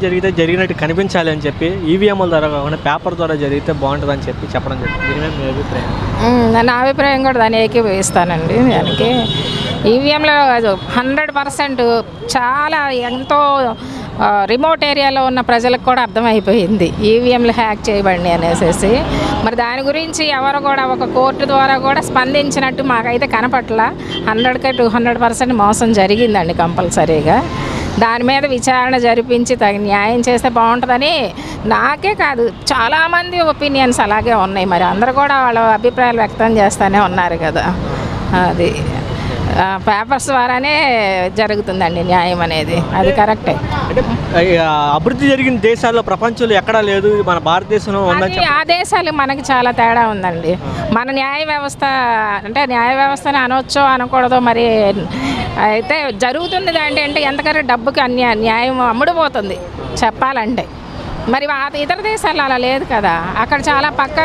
జరిగితే జరిగినట్టు కనిపించాలి అని చెప్పి ఈవీఎంల ద్వారా కాకుండా పేపర్ ద్వారా జరిగితే బాగుంటుందని చెప్పి చెప్పడం జరిగింది. దీని మీద మీ అభిప్రాయం? నా అభిప్రాయం కూడా దాన్ని ఏకీభవిస్తానండి. దానికి ఈవీఎంలో 100% చాలా ఎంతో రిమోట్ ఏరియాలో ఉన్న ప్రజలకు కూడా అర్థమైపోయింది ఈవీఎంలు హ్యాక్ చేయబడి అనేసి. మరి దాని గురించి ఎవరు కూడా ఒక కోర్టు ద్వారా కూడా స్పందించినట్టు మాకైతే కనపట్ల. 100కి 200% మోసం జరిగిందండి కంపల్సరీగా. దాని మీద విచారణ జరిపించి తగిన న్యాయం చేస్తే బాగుంటుందని నాకే కాదు చాలామంది ఒపీనియన్స్ అలాగే ఉన్నాయి. మరి అందరూ కూడా వాళ్ళ అభిప్రాయాలు వ్యక్తం చేస్తూనే ఉన్నారు కదా. అది పేపర్స్ ద్వారానే జరుగుతుందండి న్యాయం అనేది. అది కరెక్టే. అంటే అభివృద్ధి జరిగిన దేశాల్లో ప్రపంచంలో ఎక్కడా లేదు, మన భారతదేశంలో ఉందని. ఆ దేశాలు మనకి చాలా తేడా ఉందండి. మన న్యాయ వ్యవస్థ అంటే న్యాయ వ్యవస్థని అనొచ్చో అనకూడదో మరి. అయితే జరుగుతుంది అంటే ఎంతకన్నా డబ్బుకి న్యాయం అమ్ముడుపోతుంది చెప్పాలంటే. మరి ఇతర దేశాల్లో అలా లేదు కదా. అక్కడ చాలా పక్కా